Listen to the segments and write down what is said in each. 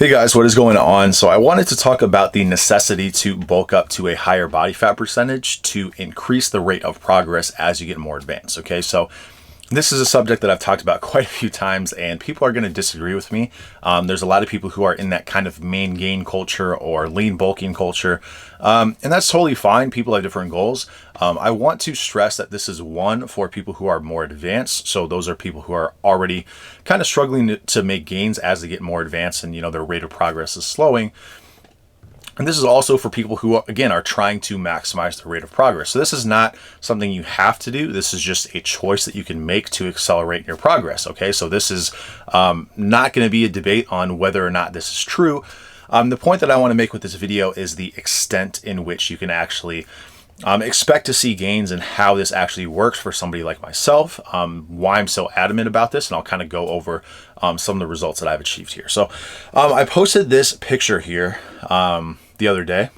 Hey guys, what is going on? So I wanted to talk about the necessity to bulk up to a higher body fat percentage to increase the rate of progress as you get more advanced. Okay, so this is a subject that I've talked about quite a few times and people are going to disagree with me. There's a lot of people who are in that kind of main gain culture or lean bulking culture. And that's totally fine. People have different goals. I want to stress that this is one for people who are more advanced. So those are people who are already kind of struggling to make gains as they get more advanced and, their rate of progress is slowing. And this is also for people who, again, are trying to maximize the rate of progress. So this is not something you have to do. This is just a choice that you can make to accelerate your progress. Okay, so this is not going to be a debate on whether or not this is true. The point that I want to make with this video is the extent in which you can actually expect to see gains and how this actually works for somebody like myself, why I'm so adamant about this, and I'll kind of go over some of the results that I've achieved here. So I posted this picture here the other day,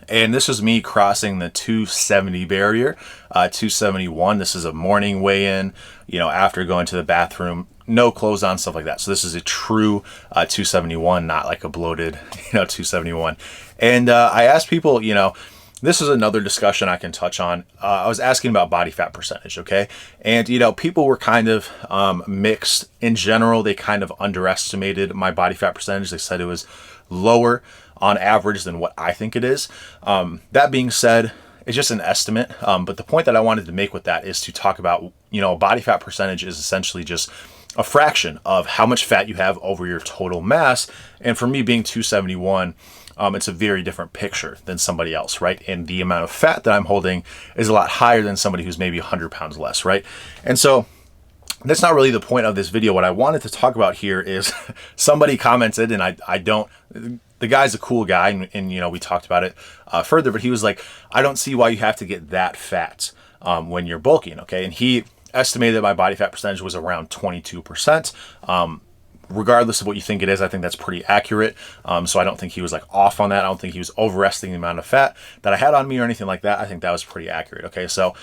and this is me crossing the 270 barrier, 271. This is a morning weigh-in, after going to the bathroom, no clothes on, stuff like that. So this is a true 271, not like a bloated, 271. And I asked people, this is another discussion I can touch on. I was asking about body fat percentage, okay? And, people were kind of mixed. In general, they kind of underestimated my body fat percentage. They said it was lower on average than what I think it is. That being said, it's just an estimate. But the point that I wanted to make with that is to talk about, body fat percentage is essentially just a fraction of how much fat you have over your total mass. And for me being 271, it's a very different picture than somebody else, right? And the amount of fat that I'm holding is a lot higher than somebody who's maybe 100 pounds less, right? And so that's not really the point of this video. What I wanted to talk about here is somebody commented, and I don't, the guy's a cool guy, and we talked about it further, but he was like, I don't see why you have to get that fat when you're bulking, okay? And he estimated that my body fat percentage was around 22%. Regardless of what you think it is, I think that's pretty accurate. So I don't think he was off on that. I don't think he was overestimating the amount of fat that I had on me or anything like that. I think that was pretty accurate. Okay, so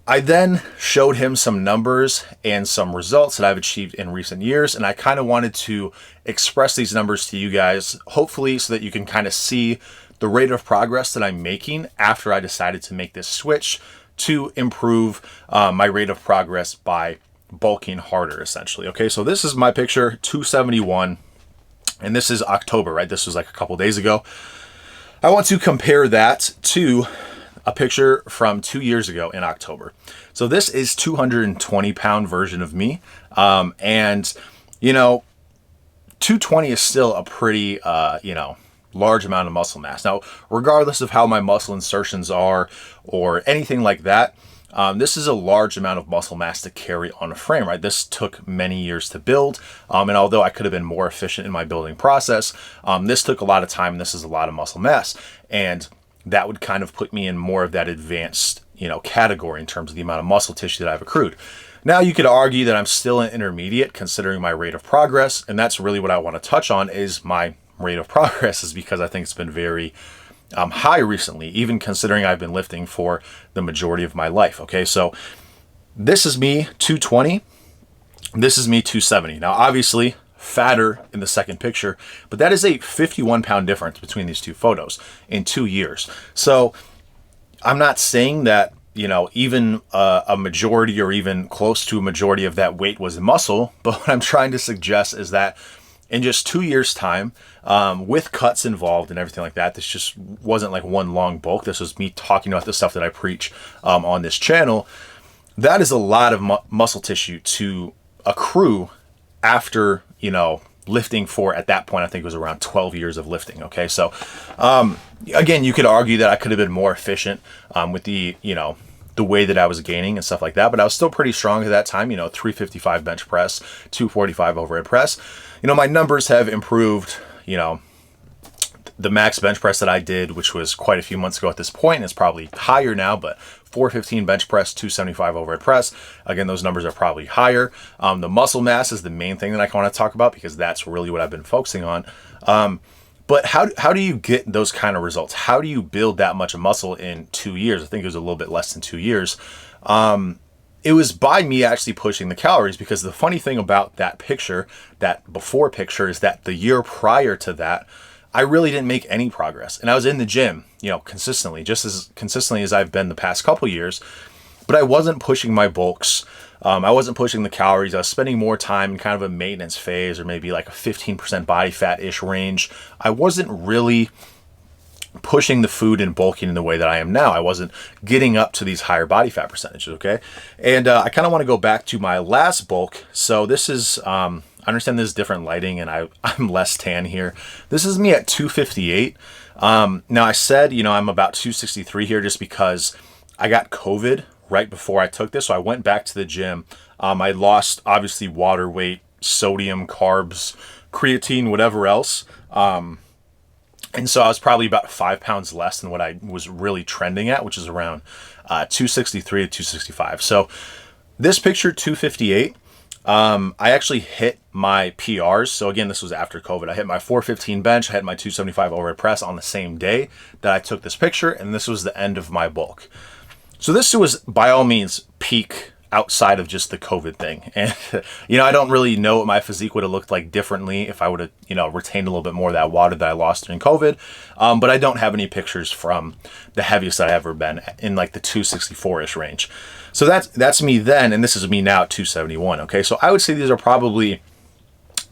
I then showed him some numbers and some results that I've achieved in recent years. And I kind of wanted to express these numbers to you guys, hopefully so that you can kind of see the rate of progress that I'm making after I decided to make this switch to improve my rate of progress by bulking harder, essentially. Okay, so this is my picture, 271, and this is October, right? This was a couple days ago. I want to compare that to a picture from 2 years ago in October. So this is 220-pound version of me, and 220 is still a pretty large amount of muscle mass. Now, regardless of how my muscle insertions are or anything like that, this is a large amount of muscle mass to carry on a frame, right? This took many years to build. And although I could have been more efficient in my building process, this took a lot of time, and this is a lot of muscle mass. And that would kind of put me in more of that advanced, category in terms of the amount of muscle tissue that I've accrued. Now you could argue that I'm still an intermediate considering my rate of progress. And that's really what I want to touch on is my rate of progress, is because I think it's been very high recently, even considering I've been lifting for the majority of my life. Okay, so this is me 220, this is me 270. Now obviously fatter in the second picture, but that is a 51-pound difference between these two photos in 2 years. So I'm not saying that even a majority or even close to a majority of that weight was muscle, but what I'm trying to suggest is that in just 2 years' time, with cuts involved and everything like that, this just wasn't one long bulk. This was me talking about the stuff that I preach on this channel. That is a lot of muscle tissue to accrue after, lifting for, at that point, I think it was around 12 years of lifting. Okay, so again, you could argue that I could have been more efficient with the way that I was gaining and stuff like that, but I was still pretty strong at that time, 355 bench press, 245 overhead press. My numbers have improved, the max bench press that I did, which was quite a few months ago at this point, is probably higher now, but 415 bench press, 275 overhead press. Again, those numbers are probably higher. The muscle mass is the main thing that I want to talk about because that's really what I've been focusing on. But how do you get those kind of results? How do you build that much muscle in 2 years? I think it was a little bit less than 2 years. it was by me actually pushing the calories, because the funny thing about that picture, that before picture, is that the year prior to that, I really didn't make any progress. And I was in the gym, consistently, just as consistently as I've been the past couple years, but I wasn't pushing my bulks. I wasn't pushing the calories. I was spending more time in kind of a maintenance phase, or maybe like a 15% body fat-ish range. I wasn't really pushing the food and bulking in the way that I am now. I wasn't getting up to these higher body fat percentages, okay? And I kind of want to go back to my last bulk. So this is, I understand this is different lighting, and I'm less tan here. This is me at 258. Now I said, I'm about 263 here just because I got COVID right before I took this. So I went back to the gym. I lost, obviously, water weight, sodium, carbs, creatine, whatever else. And so I was probably about 5 pounds less than what I was really trending at, which is around 263 to 265. So this picture, 258, I actually hit my PRs. So again, this was after COVID. I hit my 415 bench, I hit my 275 overhead press on the same day that I took this picture, and this was the end of my bulk. So this was, by all means, peak outside of just the COVID thing. And, I don't really know what my physique would have looked like differently if I would have, retained a little bit more of that water that I lost during COVID. But I don't have any pictures from the heaviest I've ever been in like the 264-ish range. So that's me then, and this is me now at 271, okay? So I would say these are probably,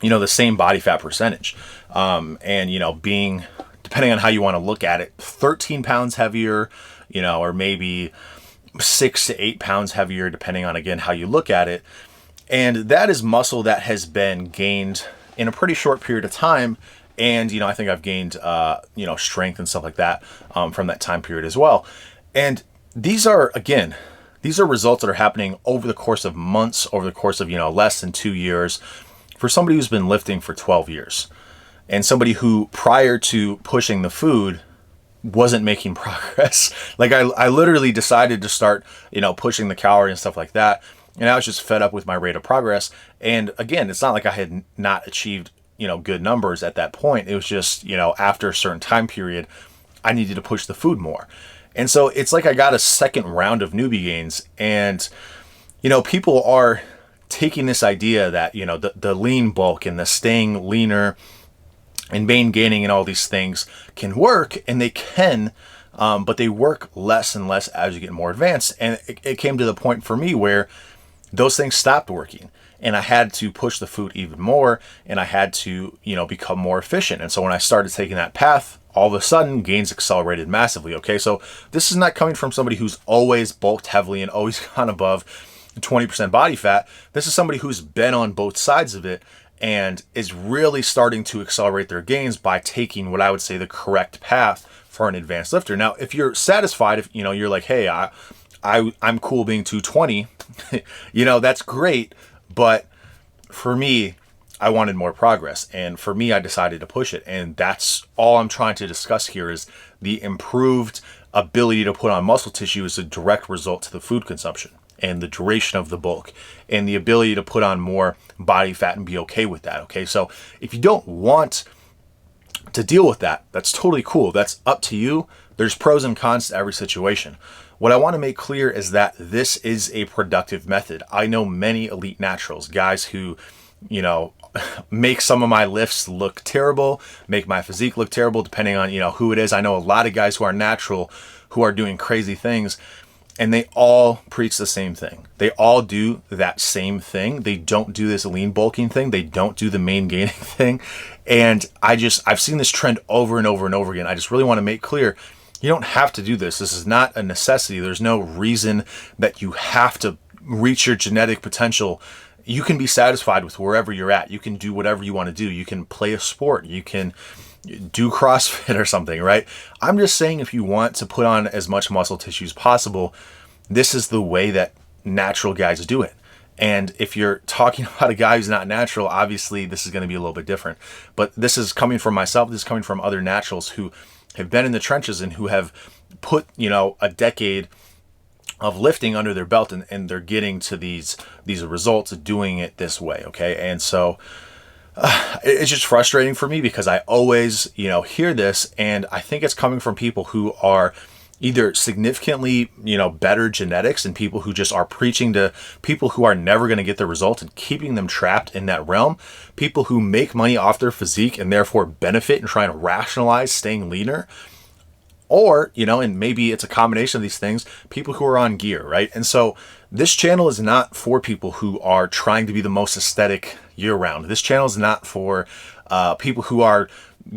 the same body fat percentage. And, being, depending on how you want to look at it, 13 pounds heavier, or maybe 6 to 8 pounds heavier, depending on, again, how you look at it. And that is muscle that has been gained in a pretty short period of time. And, I think I've gained, strength and stuff like that from that time period as well. And these are results that are happening over the course of months, over the course of, less than 2 years, for somebody who's been lifting for 12 years. And somebody who, prior to pushing the food, wasn't making progress. Like I literally decided to start, pushing the calorie and stuff like that. And I was just fed up with my rate of progress. And again, it's not like I had not achieved, good numbers at that point. It was just, after a certain time period, I needed to push the food more. And so it's like I got a second round of newbie gains. And, people are taking this idea that, the lean bulk and the staying leaner and main gaining and all these things can work, and they can, but they work less and less as you get more advanced. And it came to the point for me where those things stopped working, and I had to push the food even more, and I had to, become more efficient. And so when I started taking that path, all of a sudden gains accelerated massively. Okay, so this is not coming from somebody who's always bulked heavily and always gone above 20% body fat. This is somebody who's been on both sides of it and is really starting to accelerate their gains by taking what I would say the correct path for an advanced lifter. Now, if you're satisfied, if you're like, hey, I'm cool being 220, that's great. But for me, I wanted more progress. And for me, I decided to push it. And that's all I'm trying to discuss here, is the improved ability to put on muscle tissue is a direct result to the food consumption and the duration of the bulk and the ability to put on more body fat and be okay with that. Okay, so if you don't want to deal with that, that's totally cool. That's up to you. There's pros and cons to every situation. What I want to make clear is that this is a productive method. I know many elite naturals, guys who, make some of my lifts look terrible, make my physique look terrible, depending on, who it is. I know a lot of guys who are natural, who are doing crazy things, and they all preach the same thing. They all do that same thing. They don't do this lean bulking thing. They don't do the main gaining thing. And I've seen this trend over and over and over again. I just really want to make clear, you don't have to do this. This is not a necessity. There's no reason that you have to reach your genetic potential. You can be satisfied with wherever you're at. You can do whatever you want to do. You can play a sport. You can do CrossFit or something, right? I'm just saying, if you want to put on as much muscle tissue as possible, this is the way that natural guys do it. And if you're talking about a guy who's not natural, obviously this is going to be a little bit different. But this is coming from myself. This is coming from other naturals who have been in the trenches and who have put, a decade of lifting under their belt, and they're getting to these results of doing it this way. Okay. And so it's just frustrating for me, because I always, hear this, and I think it's coming from people who are either significantly, better genetics and people who just are preaching to people who are never going to get the result and keeping them trapped in that realm, people who make money off their physique and therefore benefit and trying to rationalize staying leaner, or, and maybe it's a combination of these things, people who are on gear, right? And so this channel is not for people who are trying to be the most aesthetic year round. This channel is not for people who are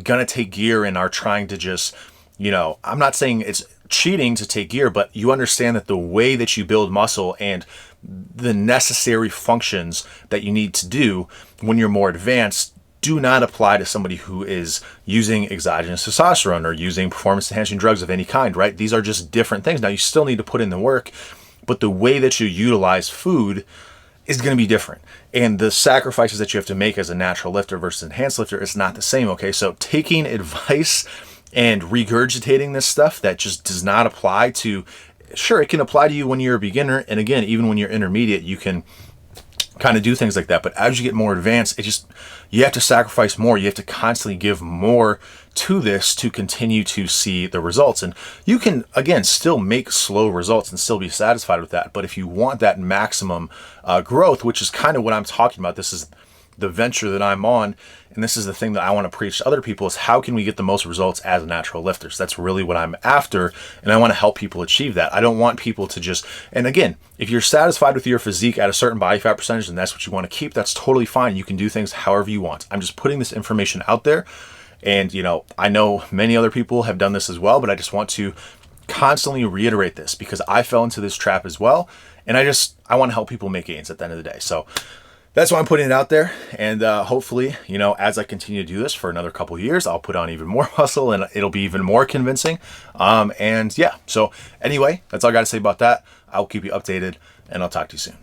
going to take gear and are trying to just, I'm not saying it's cheating to take gear, but you understand that the way that you build muscle and the necessary functions that you need to do when you're more advanced do not apply to somebody who is using exogenous testosterone or using performance enhancing drugs of any kind, right? These are just different things. Now, you still need to put in the work, but the way that you utilize food is going to be different. And the sacrifices that you have to make as a natural lifter versus enhanced lifter is not the same, okay? So taking advice and regurgitating this stuff that just does not apply to, sure, it can apply to you when you're a beginner. And again, even when you're intermediate, you can kind of do things like that. But as you get more advanced, you have to sacrifice more. You have to constantly give more to this to continue to see the results. And you can, again, still make slow results and still be satisfied with that. But if you want that maximum growth, which is kind of what I'm talking about, this is the venture that I'm on, and this is the thing that I want to preach to other people, is how can we get the most results as natural lifters? That's really what I'm after, and I want to help people achieve that. I don't want people to just, and again, if you're satisfied with your physique at a certain body fat percentage and that's what you want to keep, that's totally fine. You can do things however you want. I'm just putting this information out there, and I know many other people have done this as well, but I just want to constantly reiterate this because I fell into this trap as well, and I want to help people make gains at the end of the day. So that's why I'm putting it out there. And hopefully, as I continue to do this for another couple of years, I'll put on even more muscle and it'll be even more convincing. And yeah, so anyway, that's all I got to say about that. I'll keep you updated and I'll talk to you soon.